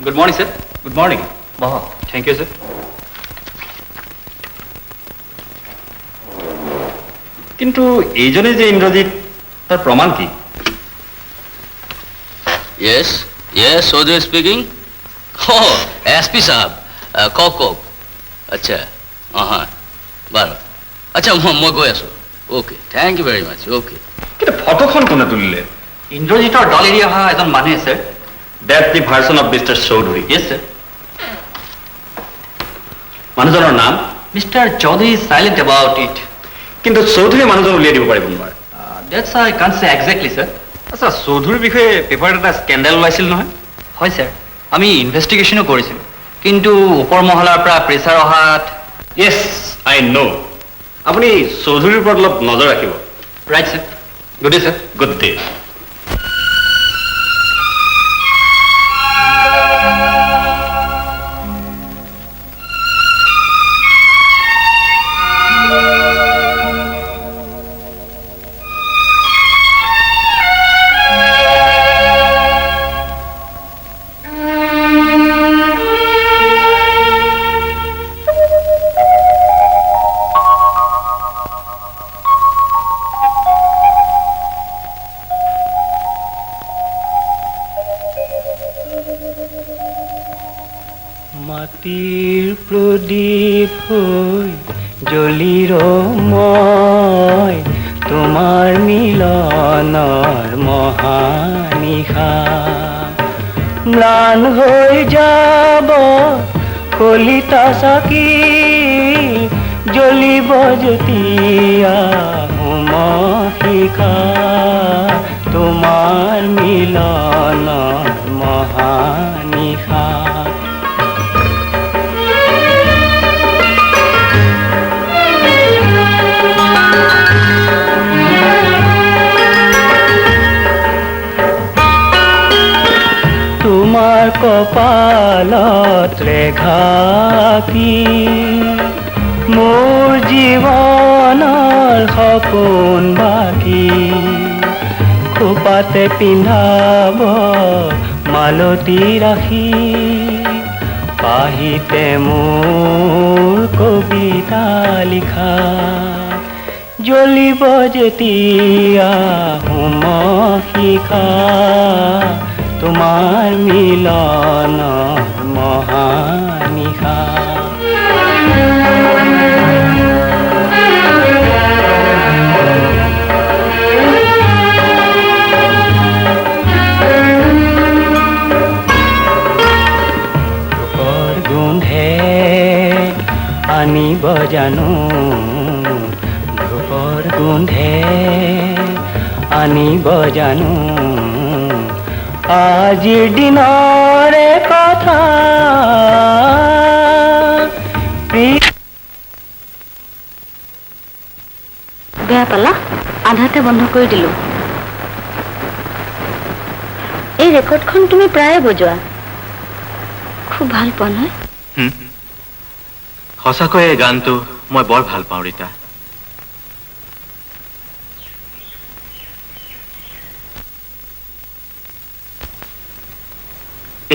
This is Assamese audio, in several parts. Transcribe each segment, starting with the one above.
Good morning, sir. Good morning. Thank you, sir. কিন্তু এইজনে যে ইন্দ্রজিৎ তার প্রমাণ কি? Yes, Chaudhary speaking. Oh, SP साहब, कॉक. अच्छा, हाँ, बारो. अच्छा, मैं गई आसो. Okay, thank you very much. Okay. কিন্তু ফটোখন কোনে তুলিলে? ইন্দ্ৰজিৎৰ দল এৰি অহা এজন মানুহে, sir. That's the version of Mr. Chaudhary. Yes, sir. মানুহজনৰ নাম Mr. Chaudhary is silent about it. কিন্তু চৌধুৰী মানুহজন উলিয়াই দিব পাৰিব নোৱাৰে. That's I can't say exactly, sir. আচ্ছা, চৌধুৰীৰ বিষয়ে পেপাৰত এটা স্কেন্ডাল ওলাইছিল নহয়? হয়, স্যাৰ. আমি ইনভেষ্টিগেশ্যনো কৰিছিলোঁ. কিন্তু ওপৰ মহলাৰ পৰা প্ৰেছাৰ অহাত. Yes, I know. আপুনি চৌধুৰীৰ ওপৰত অলপ নজৰ ৰাখিব. Right, sir. Good day, sir. Good day. মাটিৰ প্ৰদীপ হৈ জ্বলিৰ মই তোমাৰ মিলনৰ মহানিশা ম্লান হৈ যাব কলিতা চাকি জ্বলিব যেতিয়া হোমশিখা তোমাৰ মিলনৰ মহানিশা তোমাৰ কপালত ৰেখা কি মোৰ জীৱনৰ সপোন বাকী খোপাতে পিন্ধাব মালতী ৰাখি পাহিতে মোৰ কবিতা লিখা জ্বলিব যেতিয়া হোমশিখা তোমাৰ মিলনৰ মহানিশা ধূপৰ গোন্ধে আনিব জানো ধূপৰ গোন্ধে আনিব জানো আজিৰ দিনৰে কথা বেয়া পালা আধাতে বন্ধ কৰি দিলো এই ৰেকৰ্ডখন তুমি প্ৰায়ে বজোৱা খুব ভাল পোৱা নহয় সঁচাকৈ এই গানটো মই বৰ ভাল পাওঁ ৰীতা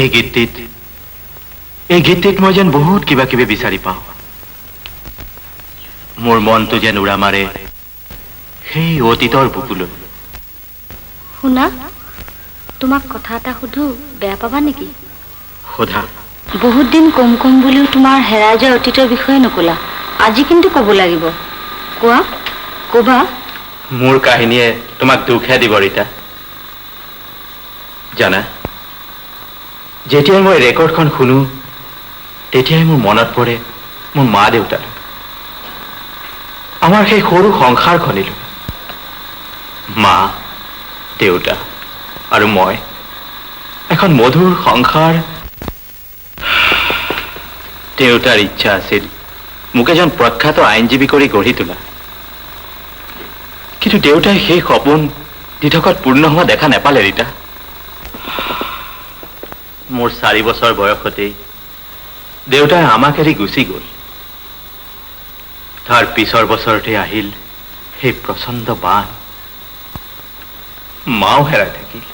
এই গীতটিত মই যেন বহুত কিবা কিবি বিচাৰি পাওঁ মোৰ মনটো যেন উৰা মাৰে সেই অতীতৰ বুকুলৈ শুনা তোমাক কথা এটা সুধো বেয়া পাবা নেকি সোধা বহুত দিন কম কম বুলিও তোমাৰ হেৰাই যোৱা অতীতৰ বিষয়ে নকলা আজি কিন্তু ক'ব লাগিব কোৱা ক'বা মোৰ কাহিনীয়ে তোমাক দুখে দিব ৰীতা জানা যেতিয়াই মই ৰেকৰ্ডখন শুনো তেতিয়াই মোৰ মনত পৰে মোৰ মা দেউতা আমাৰ সেই সৰু সংসাৰখনিলৈ মা দেউতা আৰু মই এখন মধুৰ সংসাৰ দেউতাৰ ইচ্ছা আছিল মোক এজন প্ৰখ্যাত আইনজীৱী কৰি গঢ়ি তোলা কিন্তু দেউতাই সেই সপোন দিঠকত পূৰ্ণ হোৱা দেখা নেপালে ৰীতা মোৰ 4 বছৰ বয়সতেই দেউতাই আমাক এৰি গুচি গ'ল তাৰ পিছৰ বছৰতে আহিল সেই প্ৰচণ্ড বান মাও হেৰাই থাকিল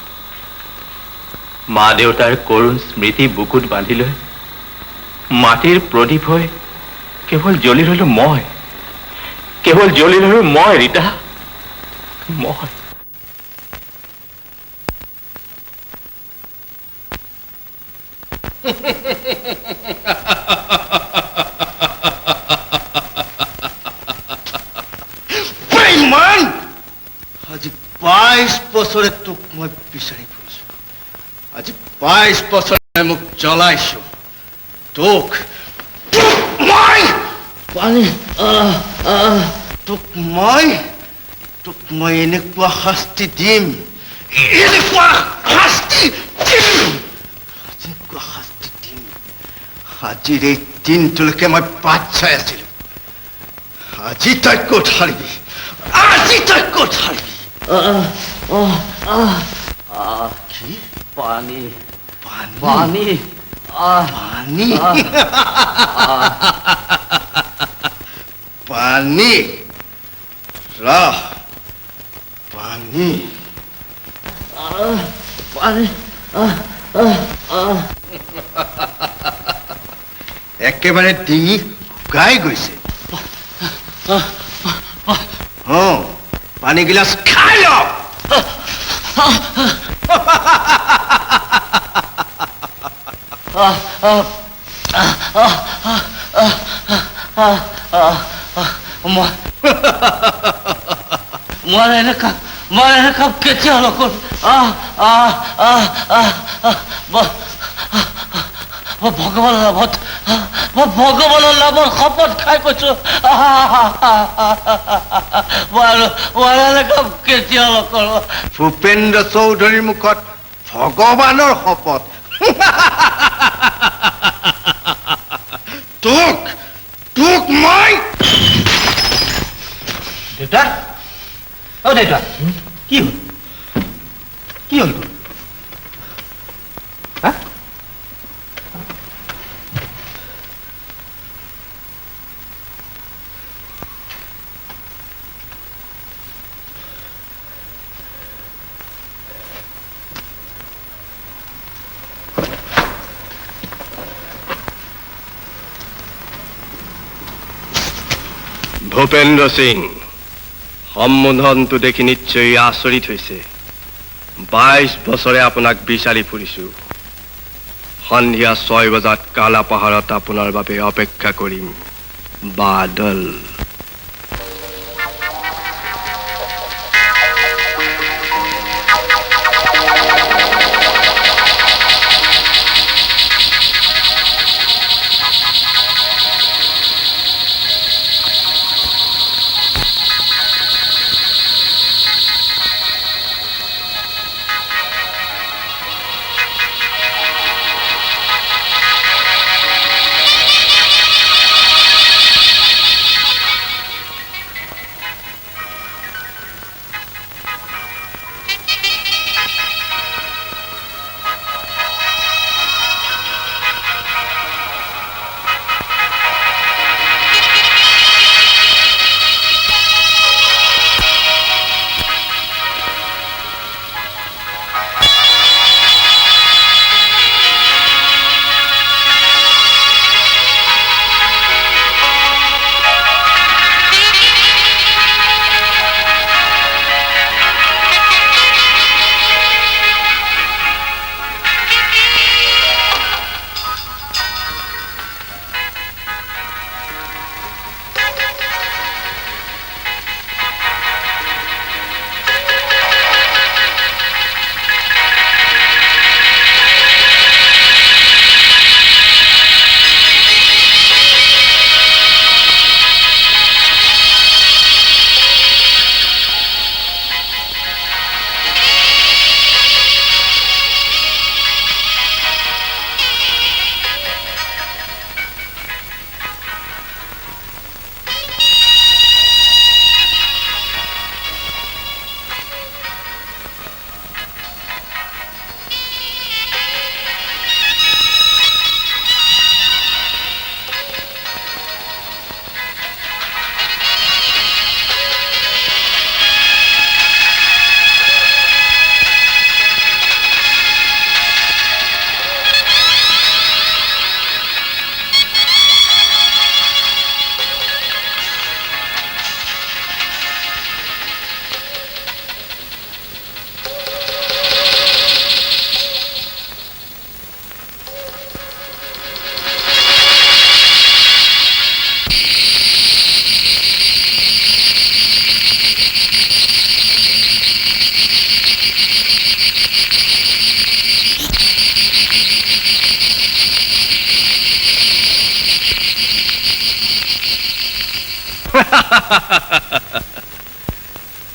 মা দেউতাৰ কৰুণ স্মৃতি বুকুত বান্ধি লৈ মাটিৰ প্ৰদীপ হৈ কেৱল জ্বলি ৰলো মই, কেৱল জ্বলি ৰলো মই, ৰীতা, মই। আজি 22 বছৰে তোক মই বিচাৰি ফুৰিছো, আজি 22 বছৰে মোক জ্বলাইছো। তোক মই পানী তোক মই এনেকুৱা শাস্তি দিম, এনেকুৱা শাস্তি দিম। আজিৰ এই দিনটোলৈকে মই বাট চাই আছিলো। আজি তই ক'ত হাৰিবি, আজি তই ক'ত হাৰিবি। কি পানী পানী পানী পানী পানী ৰহ, পানী পানী একেবাৰে ডিঙি শুকাই গৈছে। পানী গিলাচ খাই ল। মই এনেকা কেতিয়া নকৰো। ভগৱানৰ নামত শপত খাই কৈছো, মই এনেকা কেতিয়া নকৰো। ভূপেন্দ্ৰ চৌধুৰীৰ মুখত ভগৱানৰ শপত। তোক মই দেউতা, অ দেউতা, কি হ'ল, কি হ'ল তোৰ? হা? ভূপেন্দ্ৰ সিং, সম্বোধনটো দেখি নিশ্চয় আচৰিত হৈছে। 22 বছৰে আপোনাক বিচাৰি ফুৰিছো। সন্ধিয়া 6 বজাত কালা পাহাৰত আপোনাৰ বাবে অপেক্ষা কৰিম। বাদল।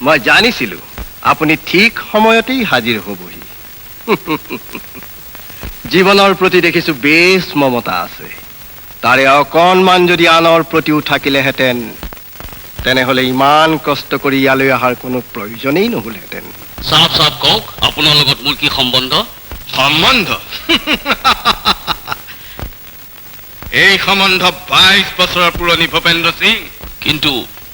মই জানিছিলো আপুনি ঠিক সময়তেই হাজিৰ হ'বহি। জীৱনৰ প্ৰতি দেখিছো বেছ মমতা আছে। তাৰে অকণমান যদি আনৰ প্ৰতিও থাকিলেহেঁতেন তেনেহ'লে ইমান কষ্ট কৰি ইয়ালৈ অহাৰ কোনো প্ৰয়োজনেই নহ'লহেঁতেন। চাহাব চাহাব কওক, আপোনাৰ লগত মোৰ কি সম্বন্ধ? সম্বন্ধ এই সম্বন্ধ 22 বছৰৰ পুৰণি ভূপেন্দ্ৰ সিং। কিন্তু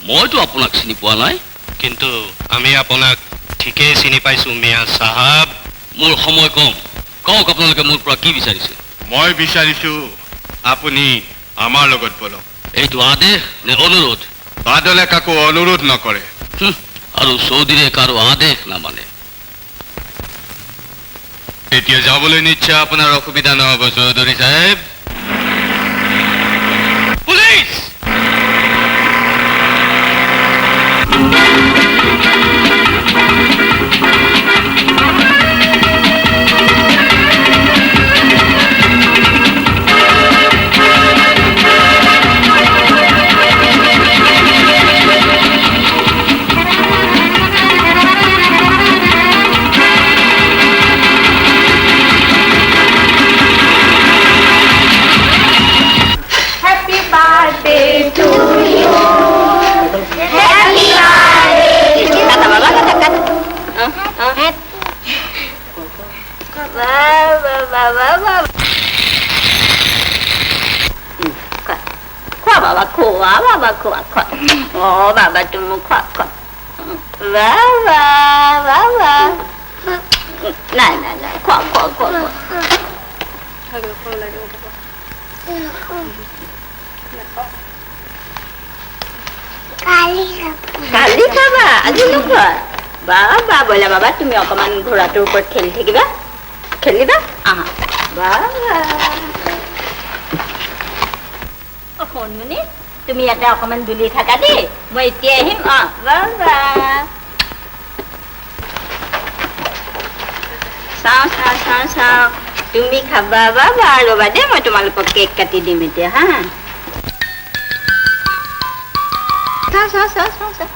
মইতো আপোনাক চিনি পোৱা নাই। কিন্তু আমি আপোনাক ঠিকেই চিনি পাইছো মিয়া চাহাব। মোৰ সময় কম, কওক আপোনালোকে মোৰ পৰা কি বিচাৰিছে? মই বিচাৰিছো আপুনি আমাৰ লগত বলক। এইটো আদেশ নে অনুৰোধ? বাদলে কাকো অনুৰোধ নকৰে। আৰু চৌধুৰীয়ে কাৰো আদেশ নামানে। এতিয়া যাবলৈ নিশ্চয় আপোনাৰ অসুবিধা নহ'ব চৌধুৰী চাহেব। পুলিচ! খোৱা বাবা, খোৱা বাবা, খোৱা খোৱা। অ' বাবা তুমি খোৱা খোৱা। বাবা বাবা, নাই নাই নাই, খোৱা খোৱা খোৱা কালি খাবা, আজি নোখোৱা। বাবা বলে বাবা, তুমি অকমান ঘোঁৰাটোৰ ওপৰত খেলি থাকিবা, খেলিবা। আহা বাবা। সোণমণি, তুমি ইয়াতে অকমান দুলি থাকা দেই, মই এতিয়া আহিম। বাবা চাওঁ চাওঁ চাওঁ চাওঁ, তুমি খাবা বাবা। ৰবা দেই, মই তোমালোকক কেক কাটি দিম এতিয়া। হা চাওঁ চাওঁ চাওঁ চাওঁ চাওঁ।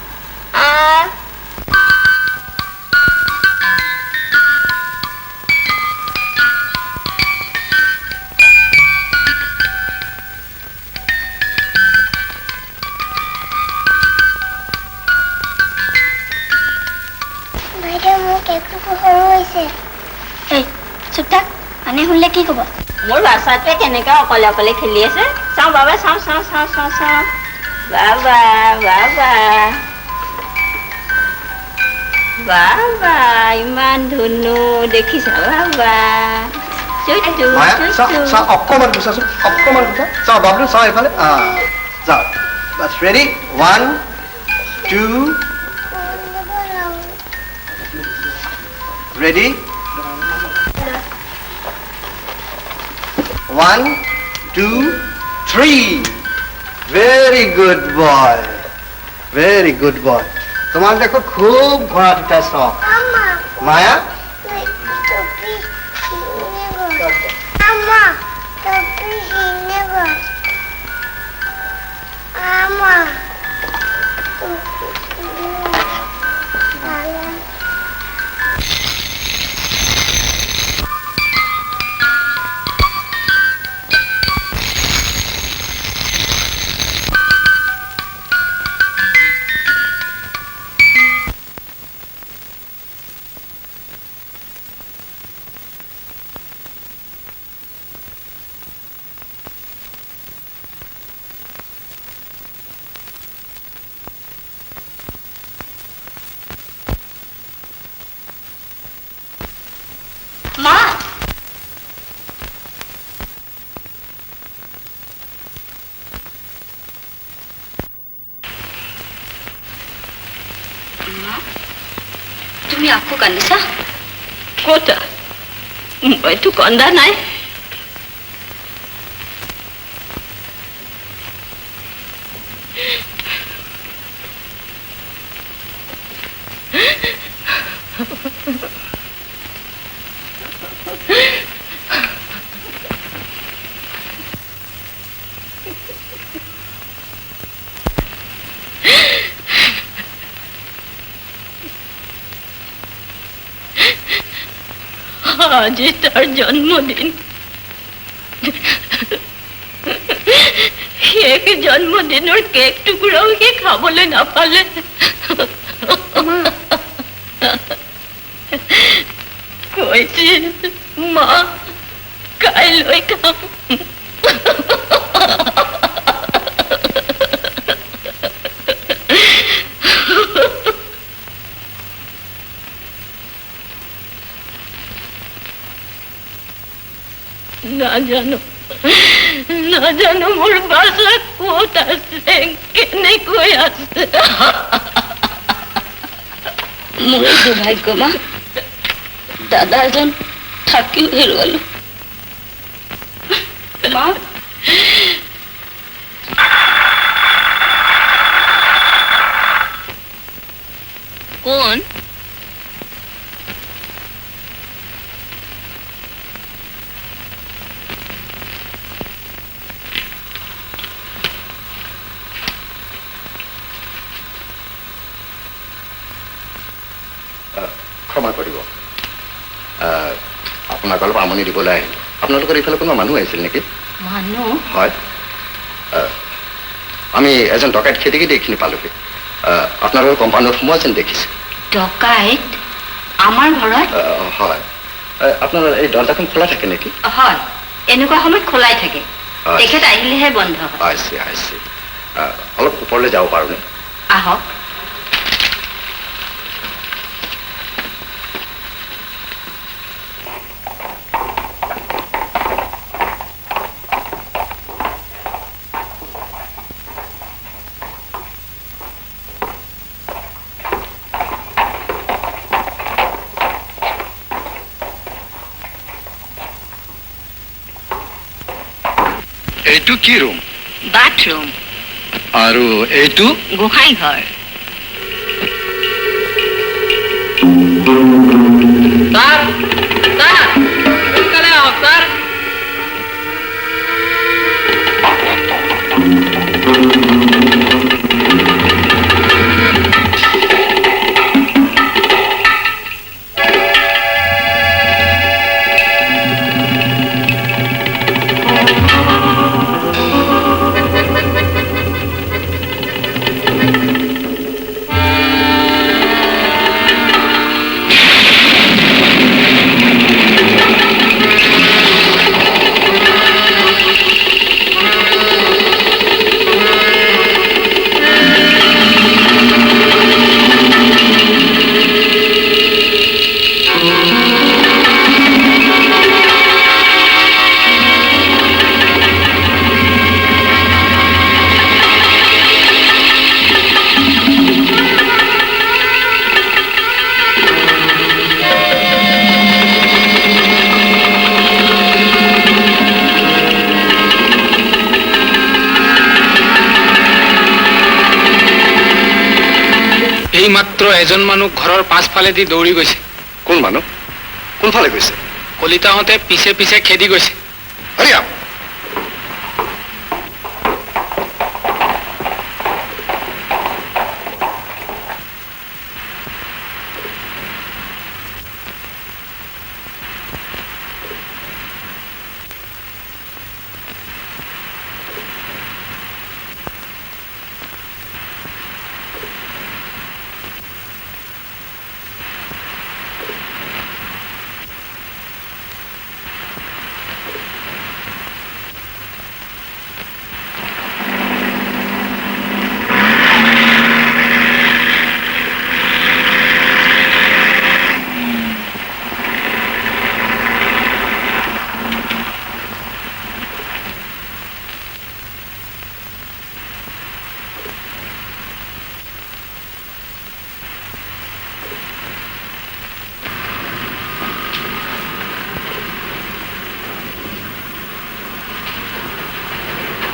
মানে শুনিলে কি কব? মোৰ বাচ্চাটোৱে কেনেকে অকলে অকলে খেলি আছে। চাওঁ বাবা, চাওঁ চাওঁ চাওঁ চাওঁ চাওঁ। বাবা বাবা বাবা, ইমান ধুনু দেখিছা বাবা। অকমান গুচাচোন, অকমান গুচা। চাওঁ বাবলু, চাওঁ এইফালে। যাওঁ, bus ready. 1 2 ready. 1 2 3। Very good boy, very good boy. তোমার দেখো খুব ঘোড়া পিটার শখ। মায়া মা, তুমি আকৌ কান্দিছা? ক'ত? মইতো কন্দা নাই। আজি তাৰ জন্মদিন সেই জন্মদিনৰ কেক টুকুৰাও সি খাবলৈ নাপালে কৈছিল মা কাইলৈ খাম নাজানো মোৰ বাছা ক'ত আছে কেনেকৈ আছে মোৰ দুৰ্ভাগ্য মা দাদা এজন থাকিও হেৰুৱালো মা কোন ক্ষমা কৰিব আপোনাক অলপ আমনি দিবলৈ আহিলোঁ আপোনালোকৰ এইফালে কোনোবা মানুহ আহিছিল নেকি মানুহ হয় আমি এজন ডকাইত খেদি এইখিনি পালোহি আপোনালোকৰ কম্পাউণ্ডত সোমোৱা যেন দেখিছোঁ ডকাইত আমাৰ ঘৰত হয় আপোনাৰ এই দৰ্জাখন খোলা থাকে নেকি হয় এনেকুৱা সময়ত খোলাই থাকে তেখেত আহিলেহে বন্ধ হয় আইছি অলপ ওপৰলৈ যাব পাৰোঁনে আহক এইটো কি ৰুম বাথৰুম আৰু এইটো গোসাঁই ঘৰ মাত্ৰ এজন মানুহ ঘৰৰ পাছফালেদি দৌৰি গৈছে কোন মানুহ কোনফালে গৈছে কলিতাহঁতে পিছে পিছে খেদি গৈছে হৰিয়া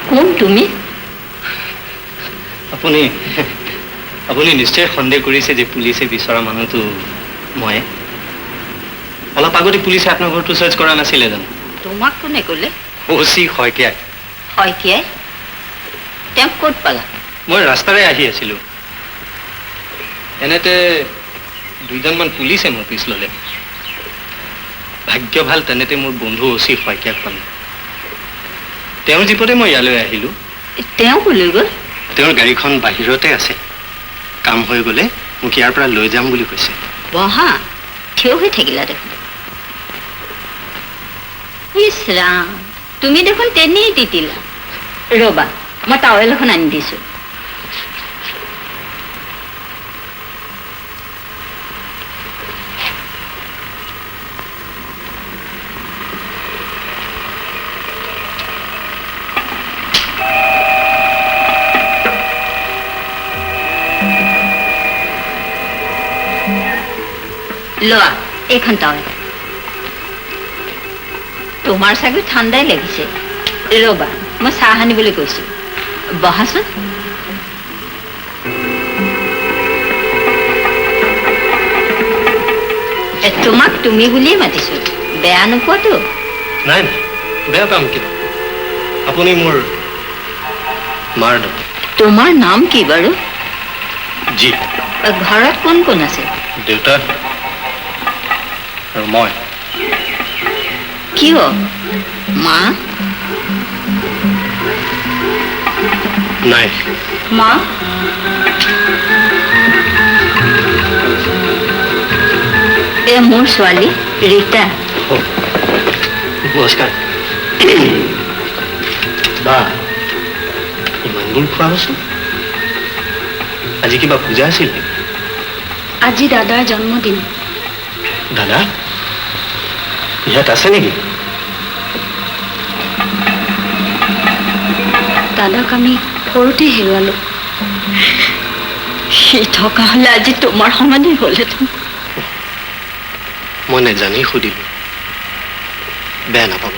কোন তুমি আপুনি আপুনি নিশ্চয় সন্দেহ কৰিছে যে পুলিচে বিচৰা মানুহটো মই অলপ আগতে পুলিচে আপোনাৰ ঘৰটো চাৰ্চ কৰা নাছিলে জানো তোমাক কোনে ক'লে অচি শইকীয়াই শইকীয়াই তেওঁক ক'ত পালা মই ৰাস্তাৰে আহি আছিলোঁ এনেতে দুজনমান পুলিচে মোৰ পিছ ল'লে ভাগ্য ভাল তেনেতে মোৰ বন্ধু অচি শইকীয়াক পালোঁ তেওঁৰ জীপতে মই ইয়ালৈ আহিলোঁ তেওঁ কলৈ গ'ল তেওঁৰ গাড়ীখন বাহিৰতে আছে কাম হৈ গ'লে মোক ইয়াৰ পৰা লৈ যাম বুলি কৈছে বহা থিয় হৈ থাকিলা দেখোন ইছ ৰাম তুমি দেখোন তেনেই তিতিলা ৰ'বা মই টাৱেল এখন আনি দিছোঁ লোৱা এইখন টাৱেল তোমাৰ চাগে ঠাণ্ডাই লাগিছে ৰ'বা মই চাহ আনিবলৈ কৈছোঁ বহাচোন তোমাক তুমি বুলিয়ে মাতিছোঁ বেয়া নোপোৱাতো নাই নাই বেয়া পাম কিয় আপুনি মোৰ মাৰ দৰে তোমাৰ নাম কি বাৰু জি ঘৰত কোন কোন আছে দেউতা আৰু মই কিয় মা নাই মা এ মোৰ ছোৱালী ৰীতা নমস্কাৰ বা ইমানবোৰ খোৱা হৈছে আজি কিবা পূজা আছিল নেকি আজি দাদাৰ জন্মদিন দাদা ইয়াত আছে নেকি দাদাক আমি সৰুতে হেৰুৱালো সি থকা হ'লে আজি তোমাৰ সমানেই হ'লহেঁতেন মই নেজানি সুধিলো বেয়া নাপাব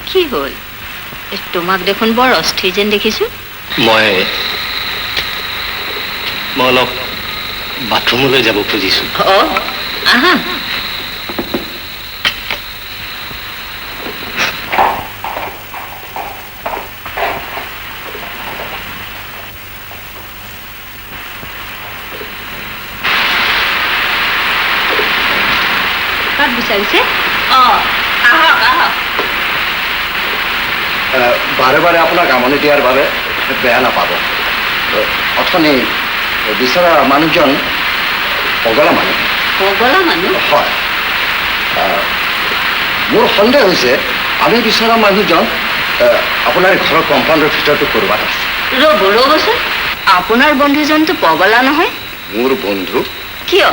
কি হ'ল তোমাক দেখোন বৰ অস্থিৰ যেন দেখিছোঁ মই অলপ বাথৰুমলৈ যাব খুজিছোঁ অঁ আহা কাক বিচাৰিছে অঁ আহক আহক বাৰে বাৰে আপোনাক আমনি দিয়াৰ বাবে বেয়া নাপাব অথনি বিচৰা মানুহজন পগলা মানুহ পগলা মানুহ হয় মোৰ সন্দেহ হৈছে আমি বিচৰা মানুহজন আপোনাৰ ঘৰৰ কম্পাউণ্ডৰ ভিতৰতো ক'ৰবাত আছে ৰ'বচোন আপোনাৰ বন্ধুজনটো পগলা নহয় মোৰ বন্ধু কিয়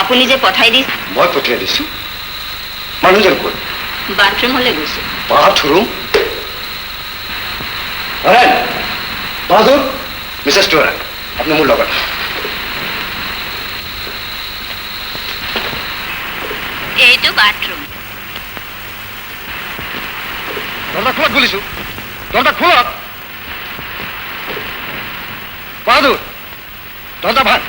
আপুনি যে পঠাই দিছে মই পঠিয়াই দিছোঁ মানুহজন ক'ত বাথৰুমলৈ গৈছে বাথৰুম বাহাদুৰ মিছেছ টোৰা আপুনি মোৰ লগত এইটো বাথৰুম দরজা খোলা খুলিছো দরজা খোলা বাহাদুর দরজা ভাঙ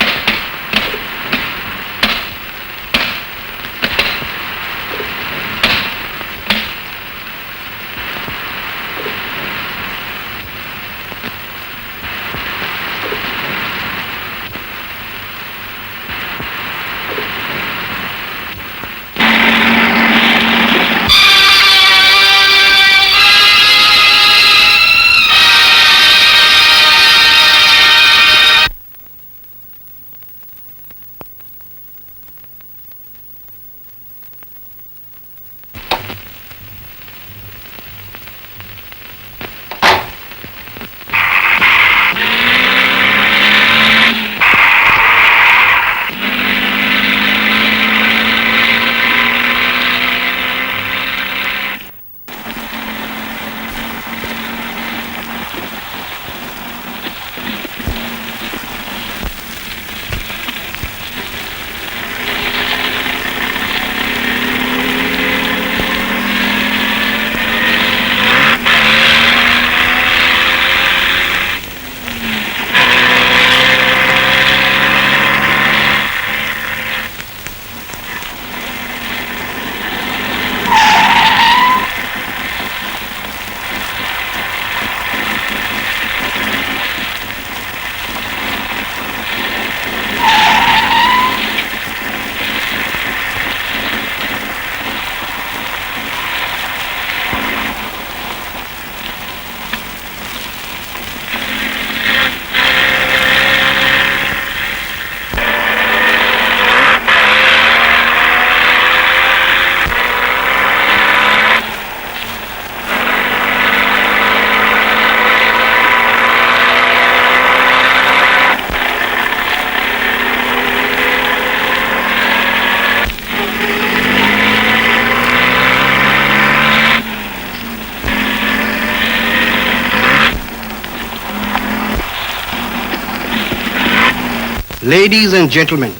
Ladies and gentlemen,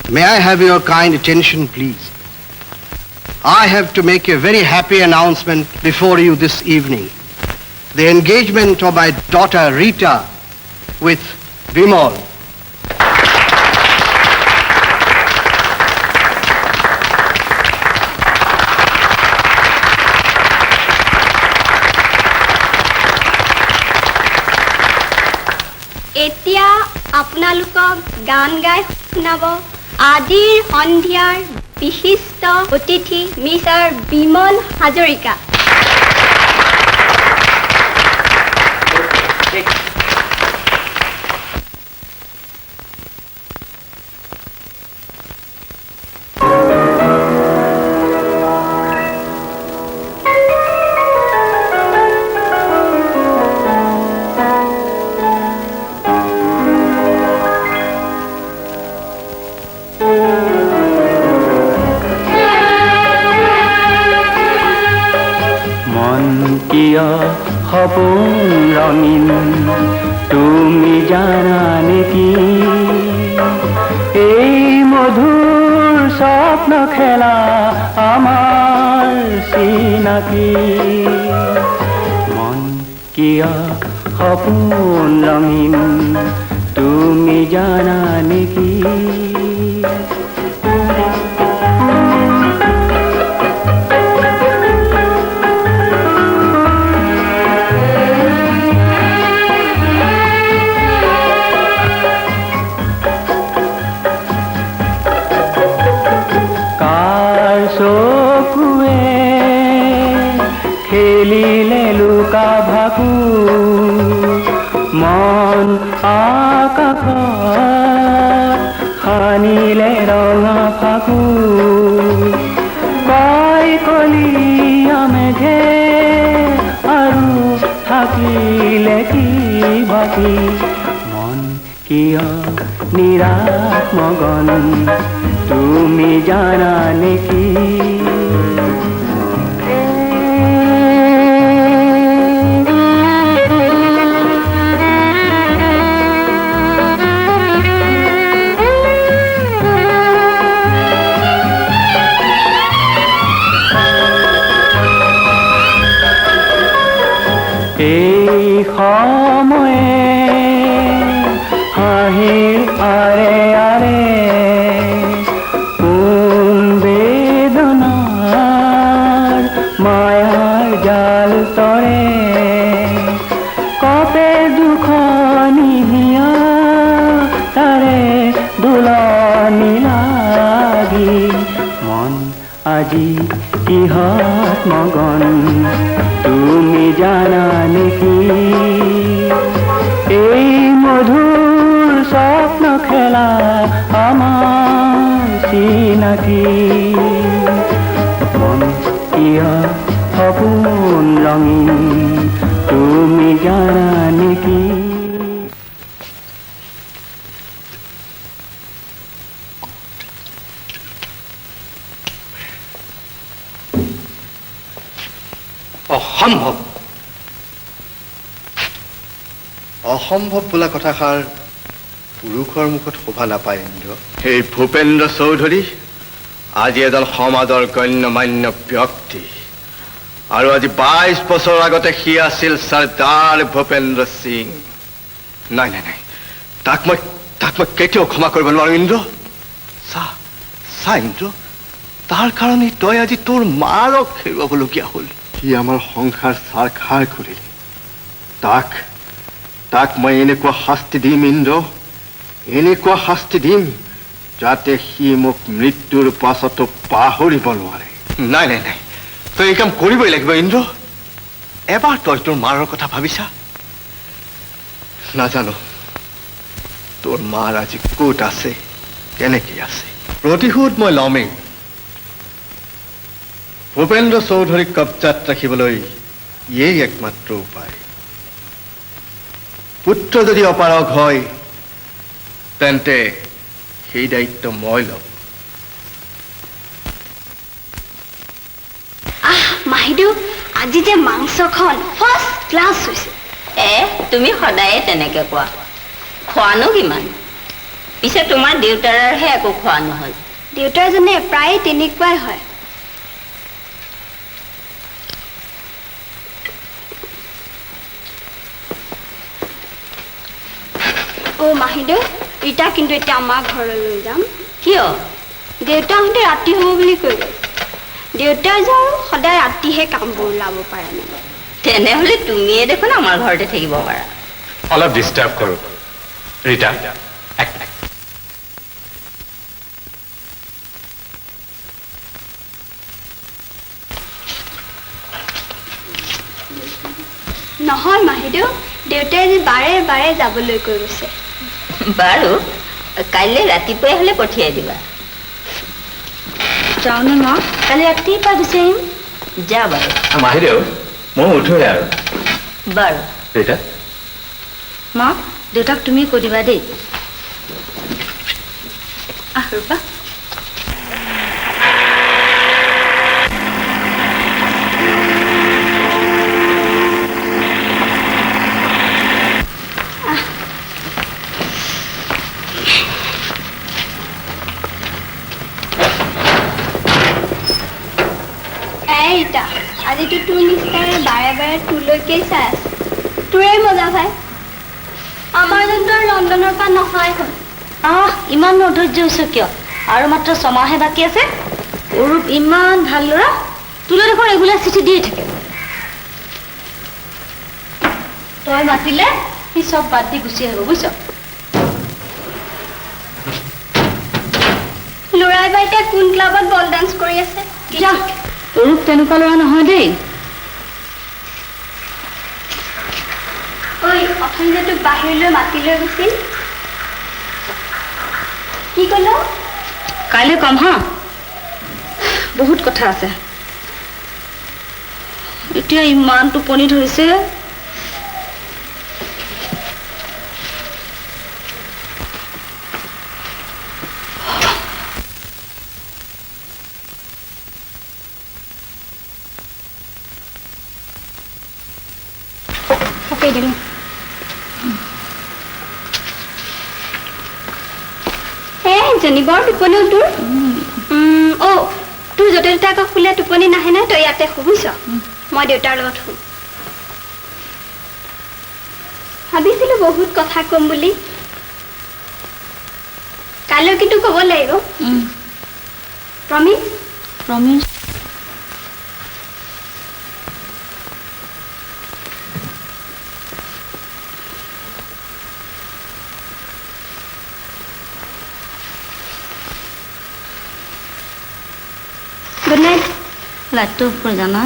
may I have your kind attention, please? I have to make a very happy announcement before you this evening. The engagement of my daughter Rita with Bimal. এতিয়া আপোনালোকক গান গাই শুনাব আজিৰ সন্ধিয়াৰ বিশিষ্ট অতিথি মিষ্টাৰ বিমল হাজৰিকা। সপোন ৰঙীন তুমি জানা নেকি এই মধুৰ স্বপ্ন খেলা আমাৰ চিনাকি মন কিয় সপোন ৰঙীন তুমি জানা নেকি খেলিলে লুকা ভাকু মন আকাশত সানিলে ৰঙা ফাকু কয় কলীয়া মেঘে আৰু থাকিলে কি বাকী মন কিয় নিৰাশ মগন তুমি জানা নেকি এই সময়ে হাঁহিৰ আৰে আৰে কোন বেদনাৰ মায়াৰ জাল তৰে কপে দুখনি হিয়া তাৰে দুলনি লাগি মন আজি কিহত মগন তুমি জানা নেকি এই মধুৰ স্বপ্ন খেলা আমাৰ চিনাকি মন কিয় সপোন ৰঙীন তুমি জানা নেকি অসম্ভৱ অসম্ভৱ বোলা কথাষাৰ পুৰুষৰ মুখত শোভা নাপায় ইন্দ্ৰ এই ভূপেন্দ্ৰ চৌধুৰী আজি এজন সমাজৰ গণ্যমান্য ব্যক্তি আৰু আজি 22 বছৰ আগতে সি আছিল চৰ্দাৰ ভূপেন্দ্ৰ সিং নাই নাই নাই তাক মই কেতিয়াও ক্ষমা কৰিব নোৱাৰো ইন্দ্ৰ চা ইন্দ্ৰ তাৰ কাৰণে তই আজি তোৰ মাৰক হেৰুৱাবলগীয়া হ'ল সি আমাৰ সংসাৰ ছাৰখাৰ কৰিলে তাক মই এনেকুৱা শাস্তি দিম ইন্দ্ৰ এনেকুৱা শাস্তি দিম যাতে সি মোক মৃত্যুৰ পাছতো পাহৰিব নোৱাৰে নাই নাই নাই তই এই কাম কৰিবই লাগিব ইন্দ্ৰ এবাৰ তই তোৰ মাৰৰ কথা ভাবিছা নাজানো তোৰ মাৰ আজি ক'ত আছে কেনেকৈ আছে প্ৰতিশোধ মই ল'মেই ভূপেন্দ্ৰ চৌধুৰীক কব্জাত ৰাখিবলৈ ইয়েই একমাত্ৰ উপায় পুত্ৰ যদি অপাৰগ হয় তেন্তে সেই দায়িত্ব মই ল'ম মাহিদেউ আজি যে মাংসখন ফাৰ্ষ্ট ক্লাছ হৈছে তুমি সদায়ে তেনেকে কোৱা খোৱানো কিমান পিছে তোমাৰ দেউতাৰহে একো খোৱা নহ'ল। দেউতাৰজনে প্ৰায় তেনেকুৱাই হয়। অ' মাহীদেউ, ৰীতা কিন্তু এতিয়া আমাৰ ঘৰলৈ লৈ যাম। কিয়? দেউতাহঁতে ৰাতি হ'ব বুলি কৈ গ'ল। দেউতা যে সদায় ৰাতিহে কামবোৰ ওলাব পাৰে মানে। তেনেহ'লে তুমিয়ে দেখোন আমাৰ ঘৰতে থাকিব পাৰা। অলপ ডিষ্টাৰ্ব কৰোঁ ৰীতা। নহয় মাহীদেউ, দেউতাই আজি বাৰে বাৰে যাবলৈ কৈ গৈছে। বাৰু কাইলৈ ৰাতিপুৱাই হ'লে পঠিয়াই দিবা। যাওঁনে মা? কালি ৰাতিপুৱা গুচি আহিম। যা বাৰু। মাহীদেউ মই উঠোৱে আৰু। বাৰু ৰীতা, মা, দেউতাক তুমি কৈ দিবা দেই। ৰূপা, এইটা আজিতো তোৰ নিচিনাৰে বাৰে বাৰে তোলৈকেই চাই আছে। তোৰে মজা ভাই। আমাৰ যোনটো লণ্ডনৰ পৰা নহয় হ'ল। ইমান অধৈৰ্য হৈছ কিয়? আৰু মাত্ৰ 6 মাহহে বাকী আছে। অৰূপ ইমান ভাল ল'ৰা, তোলৈ দেখোন ৰেগুলাৰ চিঠি দিয়ে থাকে। তই মাতিলে সি চব বাদ দি গুচি আহিব, বুজিছ? ল'ৰাই বা এতিয়া কোন ক্লাবত বল ডান্স কৰি আছে? যা, অৰূপ তেনেকুৱা ল'ৰা নহয় দেই। ঐ, অথনি যে তোক বাহিৰলৈ মাতি লৈ গৈছিল, কি ক'ল? কাইলৈ কম হা, বহুত কথা আছে। এতিয়া ইমান টোপনি ধৰিছে। পকাই দিলোঁ। জনী বৰ টোপনিও তোৰ। অ' তোৰ য'তে ত'তে আকৌ শুলে টোপনি নাহে নাই, তই ইয়াতে শু, বুজিছ? মই দেউতাৰ লগত শু। ভাবিছিলো বহুত কথা কম বুলি, কাইলৈ কিন্তু ক'ব লাগিব। প্ৰমিছ? প্ৰমিছ। Good night. লাইটটো অফ কৰি জানা।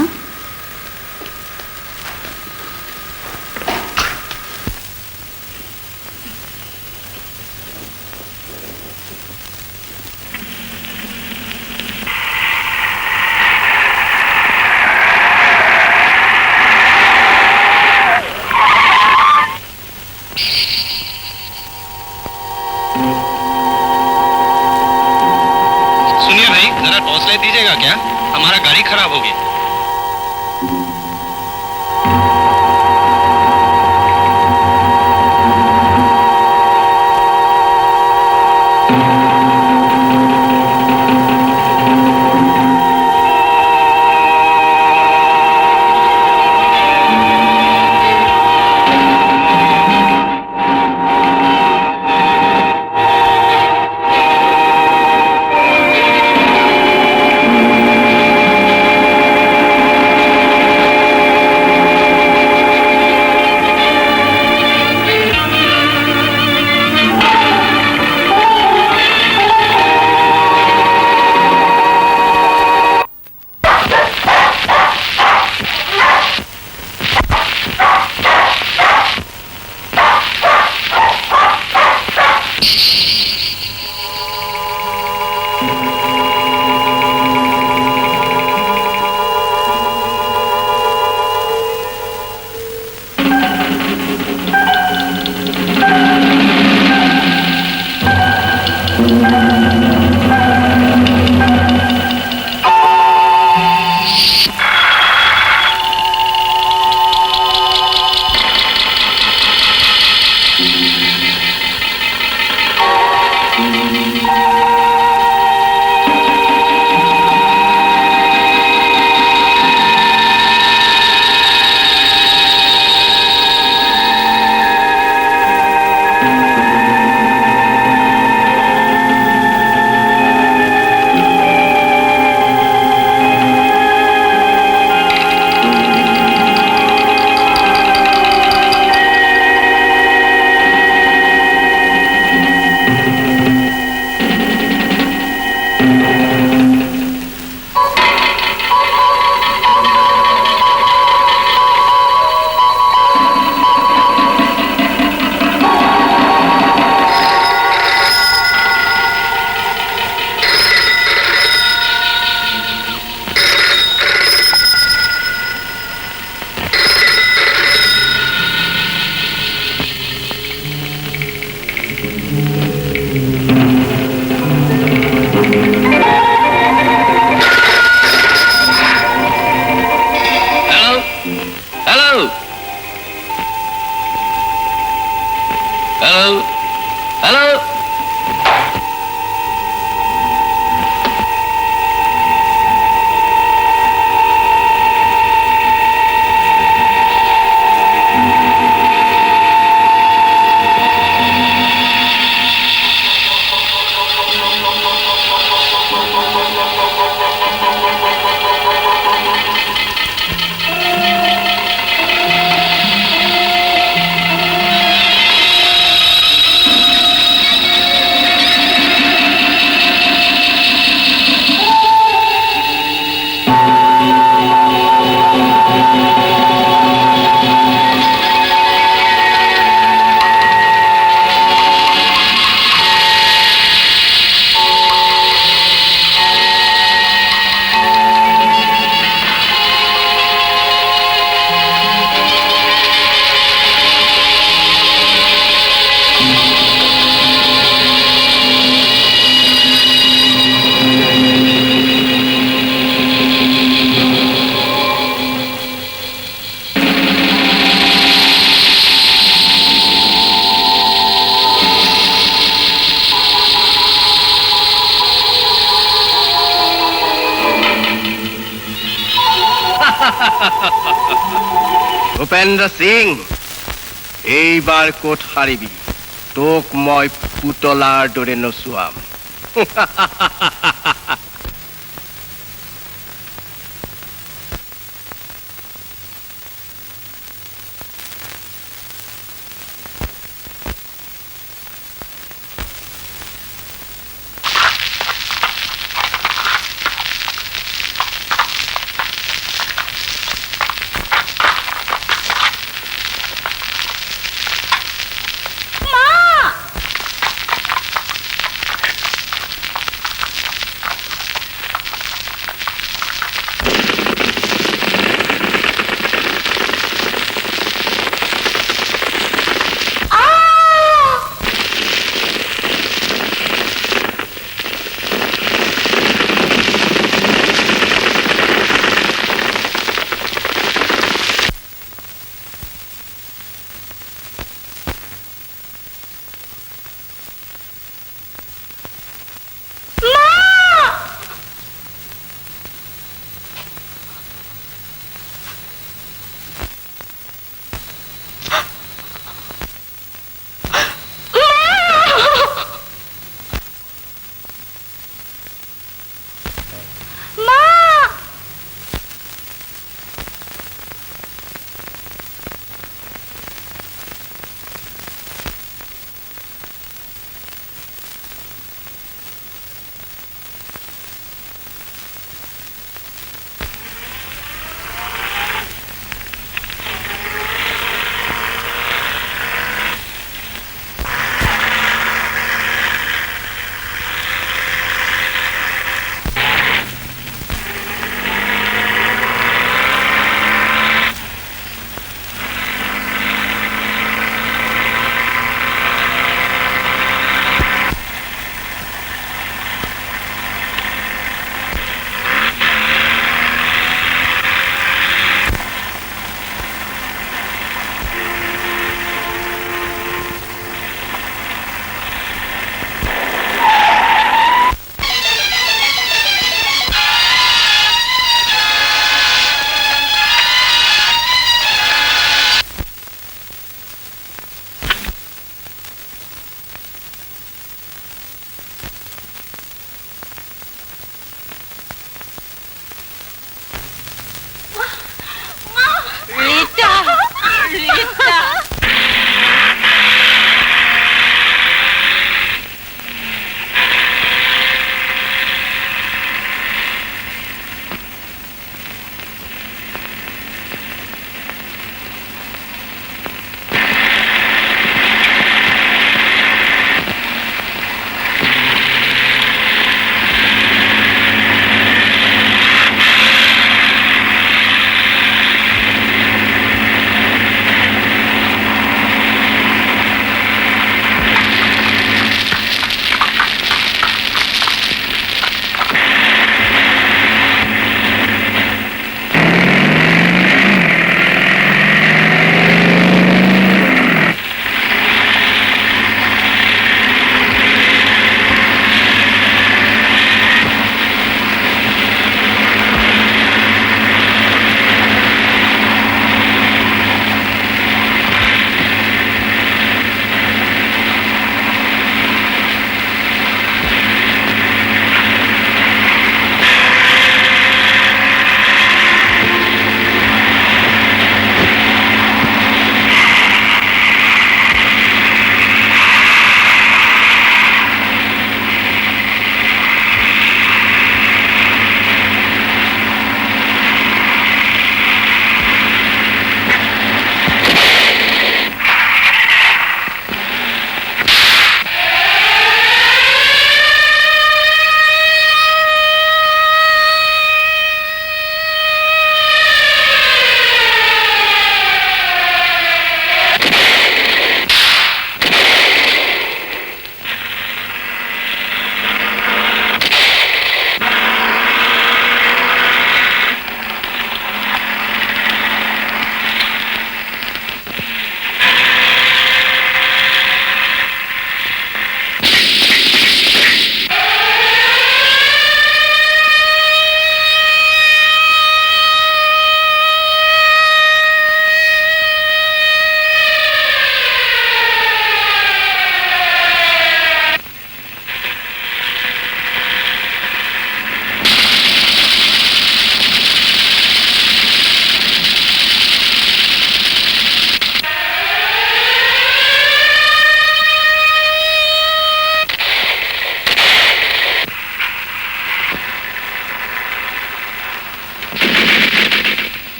सुनिए भाई, जरा टॉर्च लाइट दीजिएगा क्या? हमारा गाड़ी खराब हो गई। हेलो हेलो ভূপেন্দ্ৰ সিং এইবাৰ ক'ত হাৰিবি তোক মই পুতলাৰ দৰে নচুৱাম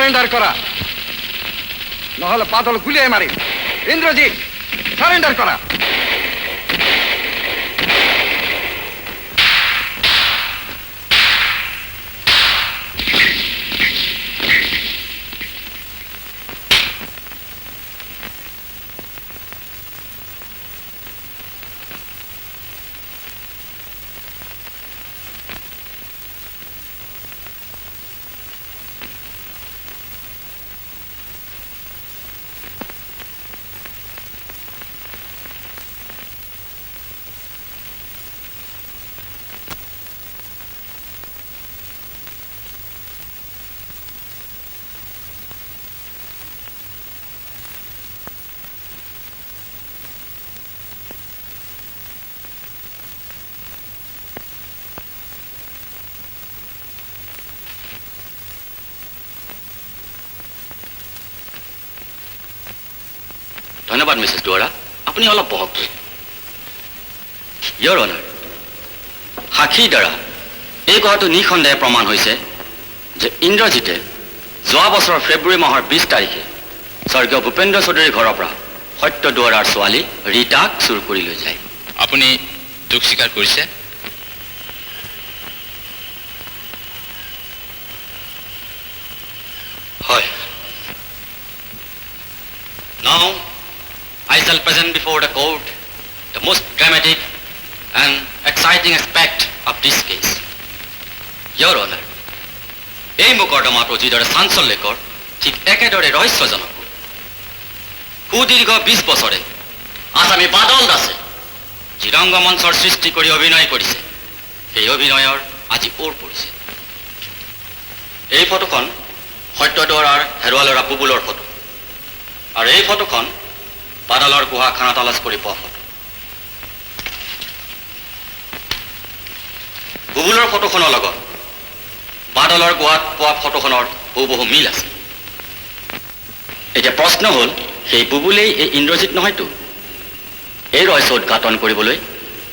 সাৰেন্ডাৰ কৰা, নহলে বাদল গুলিয়ে মাৰিম। ইন্দ্ৰজিৎ, সাৰেন্ডাৰ কৰা। ধন্যবাদ মিছেছ দুৱৰা, আপুনি অলপ বহক। ইয়ৰ অনাৰ, সাক্ষীৰ দ্বাৰা এই কথাটো নিঃসন্দেহে প্ৰমাণ হৈছে যে ইন্দ্ৰজিতে যোৱা বছৰৰ ফেব্ৰুৱাৰী মাহৰ 20 তাৰিখে স্বৰ্গীয় ভূপেন্দ্ৰ চৌধুৰীৰ ঘৰৰ পৰা সত্য দুৱৰাৰ ছোৱালী ৰীতাক চুৰ কৰি লৈ যায়। আপুনি দুখ স্বীকাৰ কৰিছে? হয়। Now I shall present before the court the most dramatic and exciting aspect of this case. Your Honor, এই মোকৰ্দমাটো যিদৰে চাঞ্চল্যকৰ ঠিক একেদৰে ৰহস্যজনক। সুদীৰ্ঘ 20 বছৰে আসামী বাদল দাসে যি ৰংগমঞ্চৰ সৃষ্টি কৰি অভিনয় কৰিছে, সেই অভিনয়ৰ আজি ওৰ পৰিছে। এই ফটোখন সত্য দুৱৰাৰ হেৰুৱা ল'ৰা বুবুলৰ ফটো, আৰু এই ফটোখন বাদলৰ গুহা খানা তালাচ কৰি পোৱা ফটো। বুবুলৰ ফটোখনৰ লগত বাদলৰ গুহাত পোৱা ফটোখনৰ বহু মিল আছে। এতিয়া প্ৰশ্ন হ'ল, সেই বুবুলেই এই ইন্দ্ৰজিৎ নহয়তো? এই ৰহস্য উদ্ঘাটন কৰিবলৈ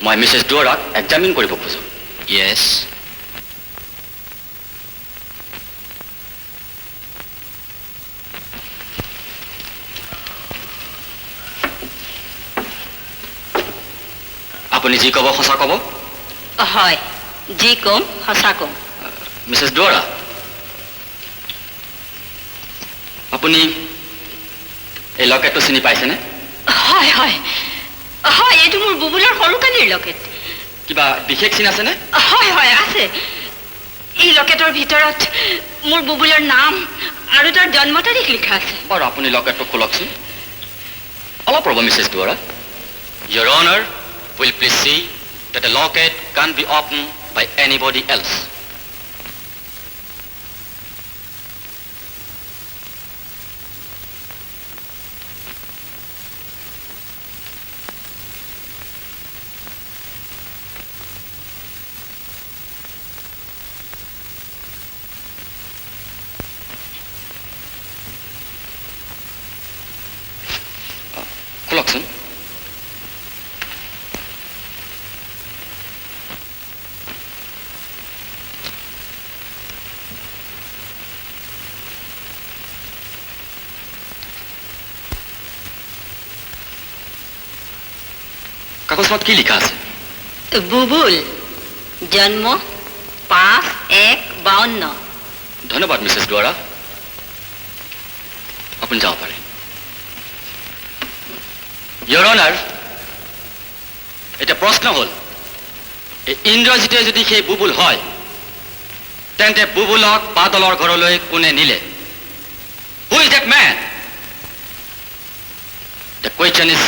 মই মিছেছ দুৱৰাক এক্সামিন কৰিব খোজোঁ। য়েছ। আপুনি যি ক'ব সঁচা ক'ব? হয়, যি ক'ম সঁচা ক'ম। মিছেছ দুৱৰা, আপুনি এই লকেটটো চিনি পাইছেনে? হয় হয় হয়, এইটো মোৰ বুবুলৰ সৰুকালিৰ লকেট। কিবা বিশেষ চিন আছেনে? হয় হয় আছে। এই লকেটৰ ভিতৰত মোৰ বুবুলৰ নাম আৰু তাৰ জন্ম তাৰিখ লিখা আছে। বাৰু আপুনি লকেটটো খোলকচোন। অলপ ৰ'ব Mrs Duwarah. Your Honor will please see that the locket can't be opened by anybody else. খোলকচোন। কাগজত কি লিখা আছে? বুবুল, জন্ম 5/1/52। ধন্যবাদ মিছেছ দুৱৰা, আপুনি যাব পাৰে। Your Honor, এতিয়া প্ৰশ্ন হ'ল, এই ইন্দ্ৰজিতে যদি সেই বুবুল হয়, তেন্তে বুবুলক বাদলৰ ঘৰলৈ কোনে নিলে? Who is that man? The question is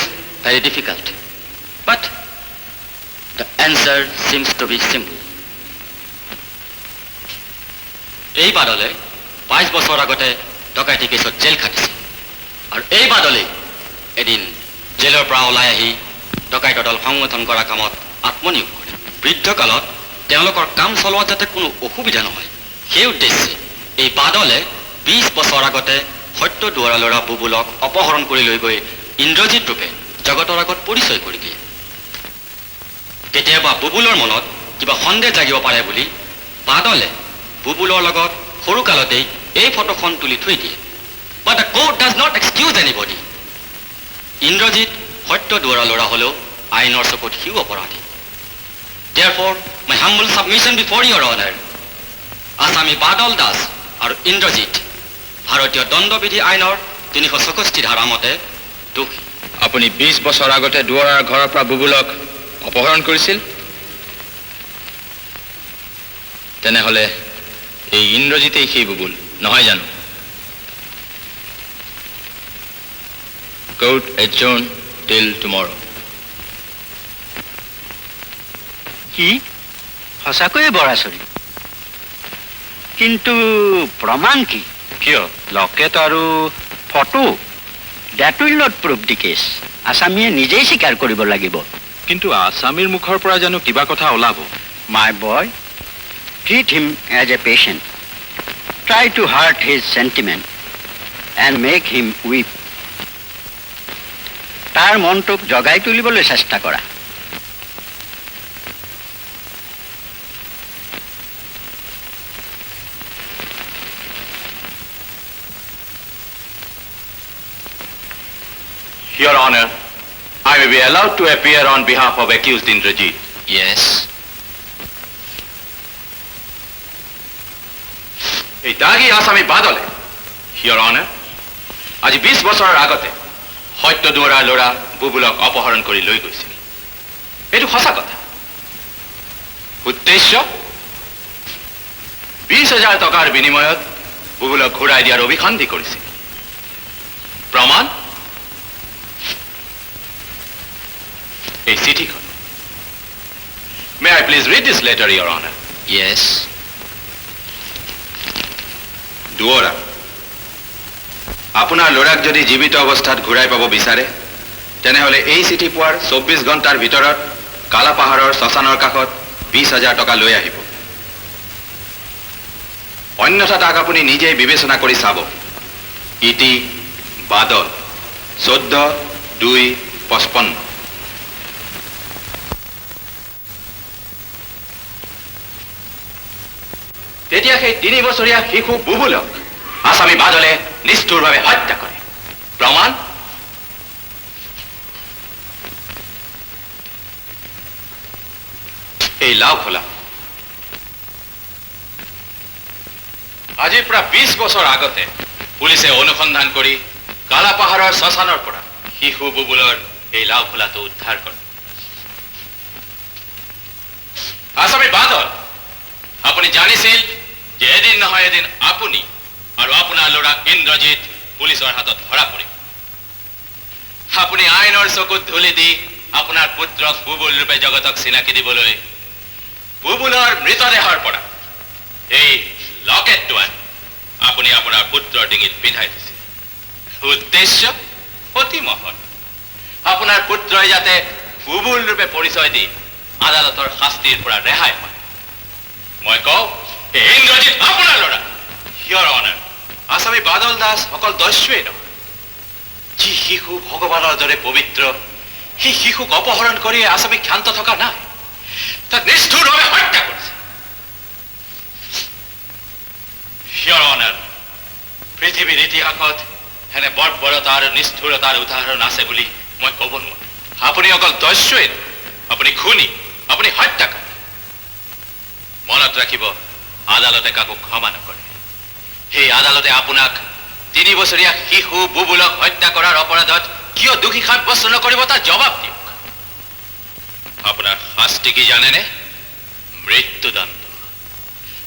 very difficult, but the answer seems to be simple. এই বাদলে 22 বছৰ আগতে ডকাইতি কেছত জেল খাটিছিল, আৰু এই বাদলে এদিন জেলৰ পৰা ওলাই আহি ডকাইতৰ দল সংগঠন কৰা কামত আত্মনিয়োগ কৰে। বৃদ্ধকালত তেওঁলোকৰ কাম চলোৱাত যাতে কোনো অসুবিধা নহয়, সেই উদ্দেশ্যে এই বাদলে 20 বছৰ আগতে সত্য দুৱৰা ল'ৰা বুবুলক অপহৰণ কৰি লৈ গৈ ইন্দ্ৰজিৎ ৰূপে জগতৰ আগত পৰিচয় কৰি দিয়ে। কেতিয়াবা বুবুলৰ মনত কিবা সন্দেহ জাগিব পাৰে বুলি বাদলে বুবুলৰ লগত সৰুকালতেই এই ফটোখন তুলি থৈ দিয়ে। But the court does not excuse anybody. Indrajit সত্য দুৱৰা ল'ৰা হ'লেও আইনৰ চকুত সিও অপৰাধী। Therefore, my humble submission before your honor, আসামী বাদল দাস আৰু ইন্দ্ৰজিৎ ভাৰতীয় দণ্ডবিধি আইনৰ 364 ধাৰা মতে দোষী। আপুনি 20 বছৰ আগতে দুৱৰাৰ ঘৰৰ পৰা বুবুলক অপহৰণ কৰিছিল? তেনেহ'লে এই ইন্দ্ৰজিতেই সেই বুবুল নহয় জানো? Court adjourned till tomorrow. কি সঁচাকৈয়ে বৰাচৰি? কিন্তু প্ৰমাণ কি? কিয়? লকেট আৰু photo that will not prove the case. আছামীয়ে নিজেই স্বীকাৰ কৰিব লাগিব। কিন্তু আছামীৰ মুখৰ পৰা জানো কিবা কথা ওলাব? My boy, treat him as a patient. Try to hurt his sentiment and make him weep. তাৰ মনটোক জগাই তুলিবলৈ চেষ্টা কৰা। Your Honor, I may be allowed to appear on behalf of accused Indrajit. Yes. এই দাগী আসামী বাদলে, Your Honor, আজি 20 বছৰৰ আগতে সত্য দুৱৰাৰ ল'ৰা বুবুলক অপহৰণ কৰি লৈ গৈছিল। এইটো সঁচা কথা। উদ্দেশ্য 20,000 টকাৰ বিনিময়ত বুবুলক ঘূৰাই দিয়াৰ অভিসন্ধি কৰিছিল। প্ৰমাণ এই চিঠিখন। May I please read this letter, Your Honor? Yes. Duwara, আপোনাৰ ল'ৰাক যদি জীৱিত অৱস্থাত ঘূৰাই পাব বিচাৰে তেনেহ'লে এই চিঠি পোৱাৰ 24 ঘণ্টাৰ ভিতৰত কালাপাহাৰৰ শ্মশানৰ কাষত 20,000 টকা লৈ আহিব। অন্যথা তাক আপুনি নিজেই বিবেচনা কৰি চাব। ইটি বাদল 14/2/55। তেতিয়া সেই 3 বছৰীয়া শিশু বুবুলক আসামী বাদলে নিষ্ঠুৰভাৱে হত্যা কৰে। প্ৰমাণ এই লাও খোলা। আজিৰ পৰা 20 বছৰ আগতে পুলিচে অনুসন্ধান কৰি কালাপাহাৰৰ শ্মশানৰ পৰা শিশু বুবুলৰ এই লাও খোলাটো উদ্ধাৰ কৰে। আসামী বাদল, আপুনি জানিছিল যে এদিন নহয় এদিন আপুনি আৰু আপোনাৰ ল'ৰা ইন্দ্ৰজিৎ পুলিচৰ হাতত ধৰা পৰিব। আপুনি আইনৰ চকুত ধূলি দি আপোনাৰ পুত্ৰক বুবুল ৰূপে জগতক চিনাকি দিবলৈ বুবুলৰ মৃতদেহৰ পৰা এই লকেটটো আনি আপুনি আপোনাৰ পুত্ৰৰ ডিঙিত পিন্ধাই দিছিল। উদ্দেশ্য অতি মহৎ। আপোনাৰ পুত্ৰই যাতে বুবুল ৰূপে পৰিচয় দি আদালতৰ শাস্তিৰ পৰা ৰেহাই পায়। মই কওঁ ইন্দ্ৰজিৎ আপোনাৰ ল'ৰা। Your Honor, আসামী বাদল দাস অকল দস্যুৱেই নহয়, যি শিশু ভগৱানৰ দৰে পবিত্ৰ সেই শিশুক অপহৰণ কৰি আসামী ক্ষান্ত থকা নাই, তাক নিষ্ঠুৰভাৱে হত্যা কৰিছে। Your Honor, পৃথিৱীৰ ইতিহাসত এনে বৰ্বৰতা আৰু নিষ্ঠুৰতাৰ উদাহৰণ আছে বুলি মই ক'ব নোৱাৰো। আপুনি অকল দস্যুৱেই নহয়, আপুনি খুনি, আপুনি হত্যাকাৰী। মনত ৰাখিব, আদালতে কাকো ক্ষমা নকৰে। সেই আদালতে আপোনাক 3 বছৰীয়া শিশু বুবুলক হত্যা কৰাৰ অপৰাধত কিয় দোষী সাব্যস্ত নকৰিব তাৰ জবাব দিয়ক। আপোনাৰ শাস্তি কি জানেনে? মৃত্যুদণ্ড।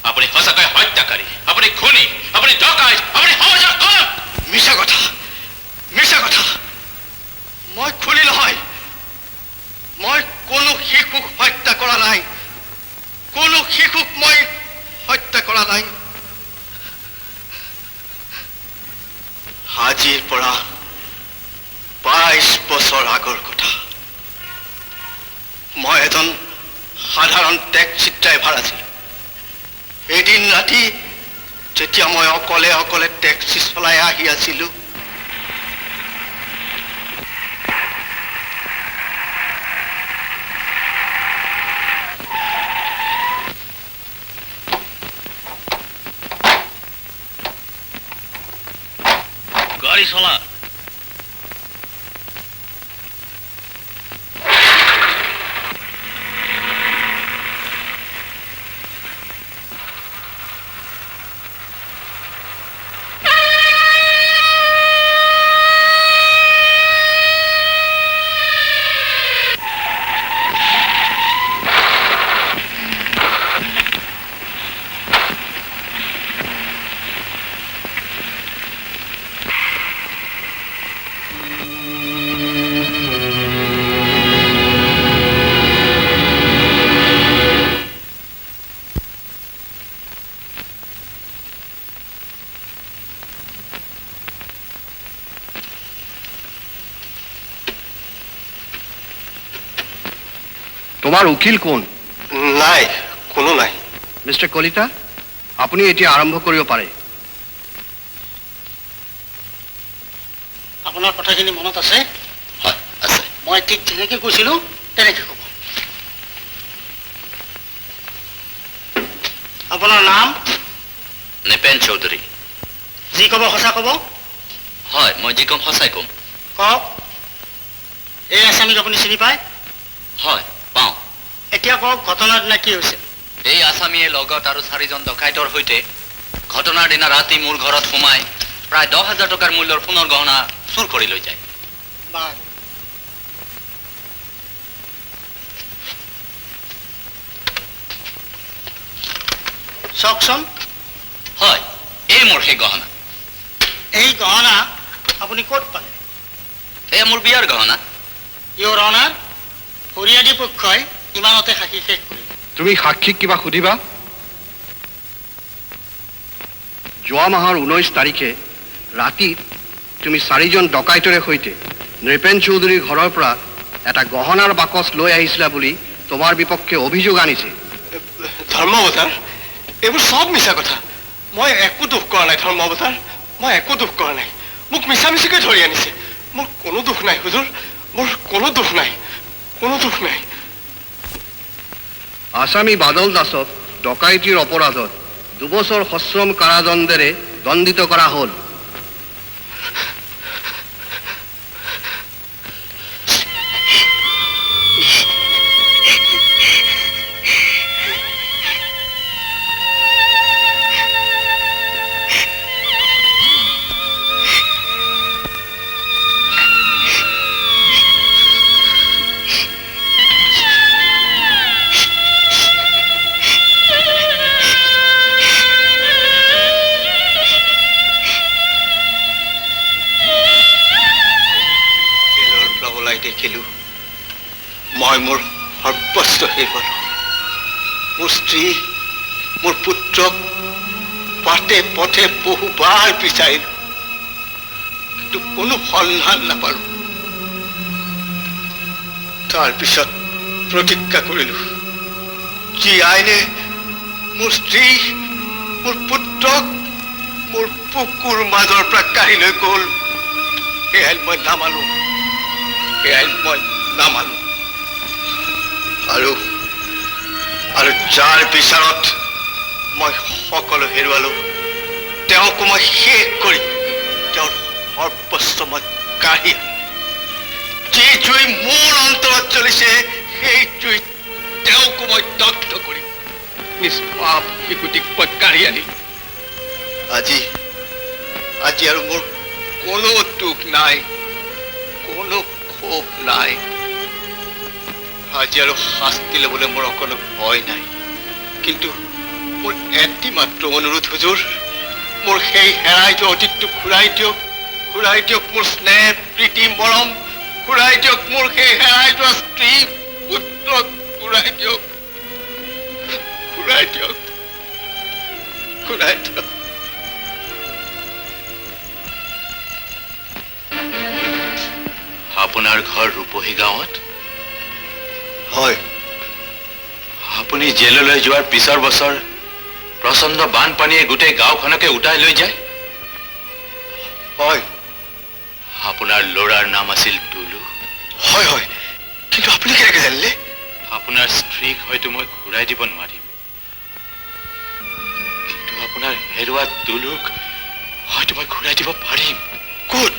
আপুনি সঁচাকৈ হত্যাকাৰী, আপুনি খুনি, আপুনি ডকাইত, আপুনি সমাজৰ কলংক। মিছা কথা, মিছা কথা। মই খুনি নহয়। মই কোনো শিশুক হত্যা কৰা নাই। কোনো শিশুক মই হত্যা কৰা নাই। আজিৰ পৰা 22 বছৰ আগৰ কথা। মই এজন সাধাৰণ টেক্সি ড্ৰাইভাৰ আছিলোঁ। এদিন ৰাতি যেতিয়া মই অকলে অকলে টেক্সি চলাই আহি আছিলোঁ, গাড়ি চলা। তোমাৰ উকিল কোন? নাই, কোনো নাই। মিষ্টাৰ কলিতা, আপুনি এতিয়া আৰম্ভ কৰিব পাৰে। আপোনাৰ কথাখিনি মনত আছে? হয়, আছে। মই ঠিক যেনেকৈ কৈছিলোঁ তেনেকৈ ক'ব। আপোনাৰ নাম? নৃপেন চৌধুৰী। যি ক'ব সঁচা ক'ব? হয়, মই যি ক'ম সঁচাই ক'ম। কওক। এই আছামীক আপুনি চিনি পায়? হয়, পাওঁ। এতিয়া কওক ঘটনাৰ দিনা কি হৈছে? এই আছামীয়ে লগত আৰু 4জন ডকাইতৰ সৈতে ঘটনাৰ দিনা ৰাতি মোৰ ঘৰত সোমাই প্ৰায় 10,000 টকাৰ মূল্যৰ সোণৰ গহনা চুৰ কৰি লৈ যায়। বাৰু। চাওকচোন। হয়, এই মোৰ সেই গহনা। এই গহনা আপুনি ক'ত পালে? এয়া মোৰ বিয়াৰ গহনা। ইয়ৰ অনাৰ, ফৰিয়াদী পক্ষই ইমানতে সাক্ষী শেষ কৰিলে। তুমি সাক্ষীক কিবা সুধিবা? যোৱা মাহৰ 19 তাৰিখে ৰাতি তুমি 4জন ডকাইতৰে সৈতে নৃপেন চৌধুৰীৰ ঘৰৰ পৰা এটা গহনাৰ বাকচ লৈ আহিছিলা বুলি তোমাৰ বিপক্ষে অভিযোগ আনিছে। ধৰ্মাৱতাৰ, এইবোৰ চব মিছা কথা। মই একো দোষ কৰা নাই ধৰ্মাৱতাৰ, মই একো দোষ কৰা নাই। মোক মিছামিছিকৈ ধৰি আনিছে। মোৰ কোনো দোষ নাই হুজুৰ, মোৰ কোনো দোষ নাই, কোনো দোষ নাই। আছামী বাদল দাসক ডকাইতিৰ অপৰাধত 2 বছৰ সশ্ৰম কাৰাদণ্ডেৰে দণ্ডিত কৰা হ'ল। দেখিলোঁ মই মোৰ সৰ্বস্ব হেৰুৱালোঁ। মোৰ স্ত্ৰী, মোৰ পুত্ৰক বাটে পথে বহুবাৰ বিচাৰিলোঁ, কিন্তু কোনো সন্ধান নাপালোঁ। তাৰপিছত প্ৰতিজ্ঞা কৰিলোঁ, যি আইনে মোৰ স্ত্ৰী, মোৰ পুত্ৰক মোৰ বুকুৰ মাজৰ পৰা কাঢ়ি লৈ গ'ল, সেই আইন মই নামানো, সেই আইন মই নামানো। আৰু যাৰ বিচাৰত মই সকলো হেৰুৱালোঁ, তেওঁকো মই শেষ কৰি তেওঁৰ সৰ্বস্ব মই কাঢ়ি আনিম। যি জুই মোৰ অন্তৰত জ্বলিছে, সেই জুই তেওঁকো মই দগ্ধ কৰিম। নিষ্পাপ শিশুটিক মই কাঢ়ি আনিম। আজি আৰু মোৰ কোনো দুখ নাই, কোনো ক্ষোভ নাই। আজি আৰু শাস্তি ল'বলৈ মোৰ অকণো ভয় নাই। কিন্তু মোৰ এটি মাত্ৰ অনুৰোধ হুজুৰ, মোৰ সেই হেৰাই যোৱা অতীতটো ঘূৰাই দিয়ক, ঘূৰাই দিয়ক মোৰ স্নেহ, প্ৰীতি, মৰম, ঘূৰাই দিয়ক মোৰ সেই হেৰাই যোৱা স্ত্ৰী, পুত্ৰক ঘূৰাই দিয়ক, ঘূৰাই দিয়ক, ঘূৰাই দিয়ক। আপোনাৰ ঘৰ ৰূপহী গাঁৱত? হয়। আপুনি জেললৈ যোৱাৰ পিছৰ বছৰ প্ৰচণ্ড বানপানীয়ে গোটেই গাঁওখনকে উটাই লৈ যায়? হয়। আপোনাৰ ল'ৰাৰ নাম আছিল টুলু? হয় হয়, কিন্তু আপুনি কেনেকৈ জানিলে? আপোনাৰ স্ত্ৰীক হয়তো মই ঘূৰাই দিব নোৱাৰিম, কিন্তু আপোনাৰ হেৰুৱা টুলুক হয়তো মই ঘূৰাই দিব পাৰিম। ক'ত?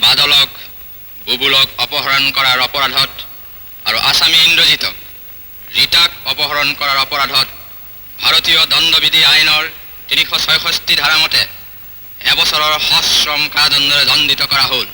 বাদলক বুবুলক অপহৰণ কৰাৰ অপৰাধত আৰু আছামী ইন্দ্ৰজিতক ৰীতাক অপহৰণ কৰাৰ অপৰাধত ভাৰতীয় দণ্ডবিধি আইনৰ 366 ধাৰা মতে এবছৰৰ সশ্ৰম কাৰাদণ্ডৰে দণ্ডিত কৰা হ'ল।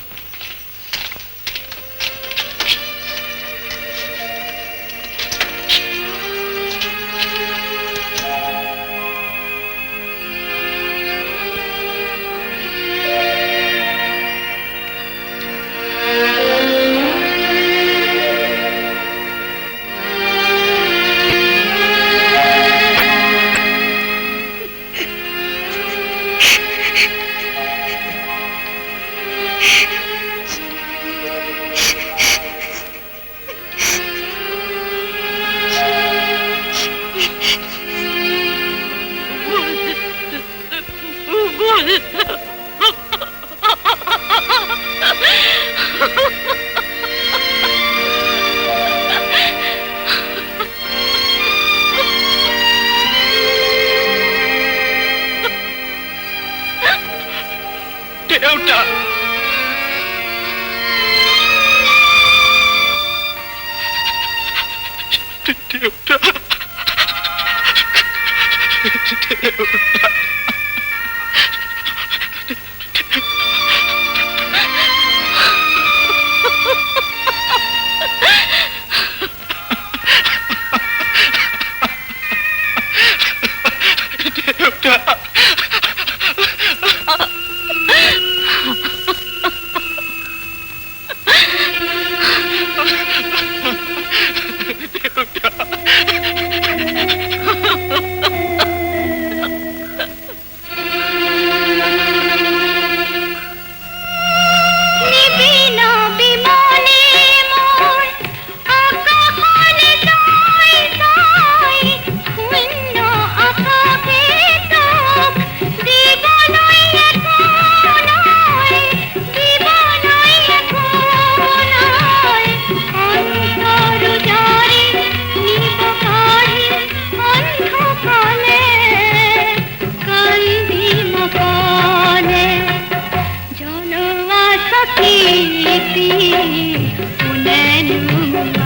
Unenu